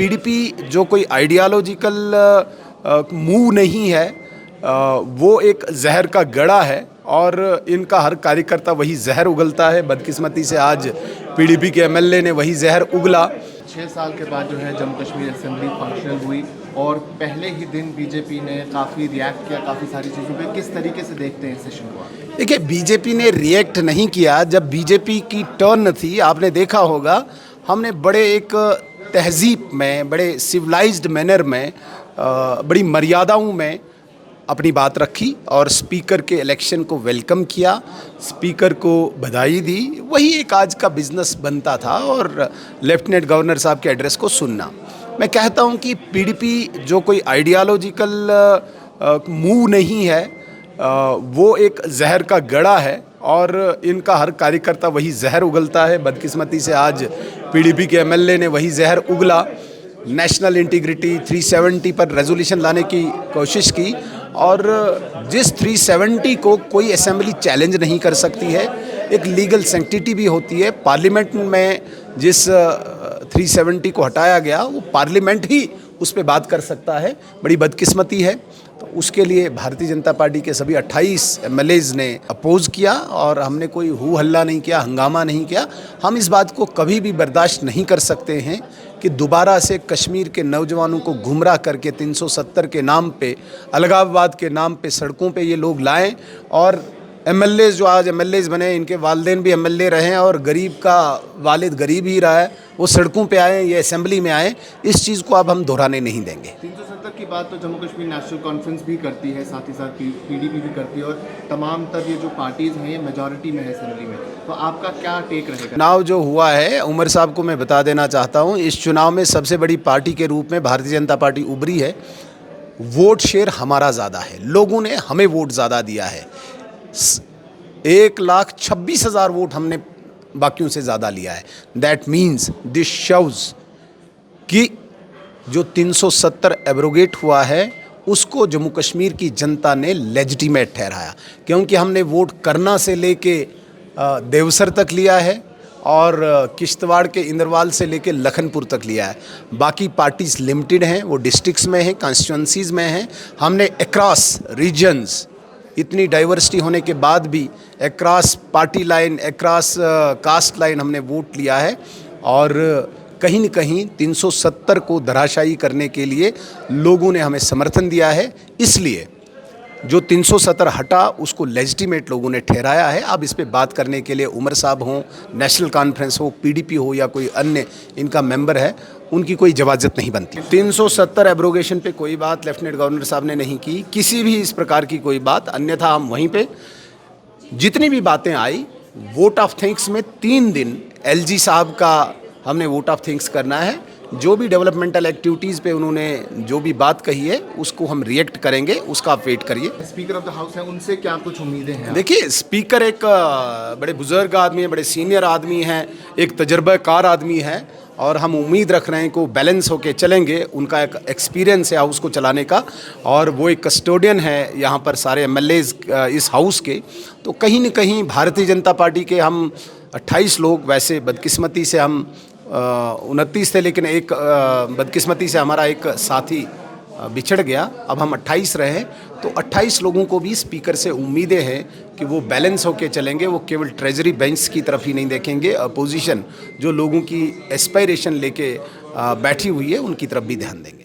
PDP जो कोई आइडियालॉजिकल move नहीं है, वो एक जहर का गड़ा है और इनका हर कार्यकर्ता वही जहर उगलता है। बदकिस्मती से आज पीडीपी के एमएलए ने वही जहर उगला। 6 साल के बाद जो है जम्मू कश्मीर असेंबली फंक्शनल हुई और पहले ही दिन बीजेपी ने काफ़ी रिएक्ट किया काफ़ी सारी चीज़ों पे। किस तरीके से देखते हैं सेशन को? देखिए, बीजेपी ने रिएक्ट नहीं किया। जब बीजेपी की टर्न थी, आपने देखा होगा, हमने बड़े एक तहजीब में, बड़े सिविलाइज्ड मैनर में, बड़ी मर्यादाओं में अपनी बात रखी और स्पीकर के इलेक्शन को वेलकम किया, स्पीकर को बधाई दी। वही एक आज का बिजनेस बनता था और लेफ्टिनेंट गवर्नर साहब के एड्रेस को सुनना। मैं कहता हूं कि पीडीपी जो कोई आइडियालॉजिकल मूव नहीं है, वो एक जहर का गड़ा है और इनका हर कार्यकर्ता वही जहर उगलता है। बदकिस्मती से आज पीडीपी के एमएलए ने वही जहर उगला। नेशनल इंटीग्रिटी 370 पर रेजोल्यूशन लाने की कोशिश की और जिस 370 को कोई असेंबली चैलेंज नहीं कर सकती है, एक लीगल सैंक्टिटी भी होती है। पार्लियामेंट में जिस 370 को हटाया गया, वो पार्लियामेंट ही उस पर बात कर सकता है। बड़ी बदकिस्मती है। तो उसके लिए भारतीय जनता पार्टी के सभी 28 एमएलएज ने अपोज किया और हमने कोई हू हल्ला नहीं किया, हंगामा नहीं किया। हम इस बात को कभी भी बर्दाश्त नहीं कर सकते हैं कि दोबारा से कश्मीर के नौजवानों को गुमराह करके 370 के नाम पे, अलगाववाद के नाम पे सड़कों पे ये लोग लाएं और एमएलए जो आज एमएलए बने, इनके वालिदैन भी एमएलए रहे हैं और गरीब का वालिद गरीब ही रहा है, वो सड़कों पे आए, ये असेंबली में आए। इस चीज़ को अब हम दोहराने नहीं देंगे। 370 की बात तो जम्मू कश्मीर नेशनल कॉन्फ्रेंस भी करती है, साथ ही साथ पीडीपी भी करती है और तमाम तर ये जो पार्टीज़ हैं ये मेजॉरिटी में है असेंबली में। तो आपका क्या टेक रहेगा? चुनाव जो हुआ है, उमर साहब को मैं बता देना चाहता हूँ, इस चुनाव में सबसे बड़ी पार्टी के रूप में भारतीय जनता पार्टी उभरी है। वोट शेयर हमारा ज़्यादा है, लोगों ने हमें वोट ज़्यादा दिया है। 1,26,000 वोट हमने बाकियों से ज़्यादा लिया है। दैट मीन्स दिस शोज कि जो 370 एब्रोगेट हुआ है उसको जम्मू कश्मीर की जनता ने लेजिटिमेट ठहराया, क्योंकि हमने वोट करना से लेके देवसर तक लिया है और किश्तवाड़ के इंदरवाल से लेके लखनपुर तक लिया है। बाकी पार्टीज लिमिटेड हैं, वो डिस्ट्रिक्ट्स में हैं, कॉन्स्टिट्यूंसीज़ में हैं। हमने अक्रॉस रीजन्स, इतनी डाइवर्सिटी होने के बाद भी across party line, across cast line हमने वोट लिया है और कहीं न कहीं 370 को धराशायी करने के लिए लोगों ने हमें समर्थन दिया है। इसलिए जो 370 हटा उसको लेजिटिमेट लोगों ने ठहराया है। अब इस पे बात करने के लिए उमर साहब हों, नेशनल कॉन्फ्रेंस हो, पीडीपी हो या कोई अन्य इनका मेंबर है, उनकी कोई इजाज़त नहीं बनती। 370 एब्रोगेशन पे कोई बात लेफ्टिनेंट गवर्नर साहब ने नहीं की, किसी भी इस प्रकार की कोई बात। अन्यथा हम वहीं पे जितनी भी बातें आई, वोट ऑफ थैंक्स में 3 दिन एलजी साहब का हमने वोट ऑफ थैंक्स करना है। जो भी डेवलपमेंटल एक्टिविटीज़ पे उन्होंने जो भी बात कही है उसको हम रिएक्ट करेंगे, उसका आप वेट करिए। स्पीकर ऑफ द हाउस हैं, उनसे क्या कुछ उम्मीदें हैं? देखिए, स्पीकर एक बड़े बुजुर्ग आदमी हैं, बड़े सीनियर आदमी हैं, एक तजर्बाकार आदमी हैं और हम उम्मीद रख रहे हैं कि वो बैलेंस होके चलेंगे। उनका एक एक्सपीरियंस है हाउस को चलाने का और वो एक कस्टोडियन है यहाँ पर सारे एमएलएज इस हाउस के। तो कहीं न कहीं भारतीय जनता पार्टी के हम 28 लोग, वैसे बदकिस्मती से हम 29 थे, लेकिन एक बदकिस्मती से हमारा एक साथी बिछड़ गया। अब हम 28 रहे, तो 28 लोगों को भी स्पीकर से उम्मीदें हैं कि वो बैलेंस होके चलेंगे। वो केवल ट्रेजरी बेंच की तरफ ही नहीं देखेंगे, अपोजिशन जो लोगों की एस्पायरेशन लेके बैठी हुई है उनकी तरफ भी ध्यान देंगे।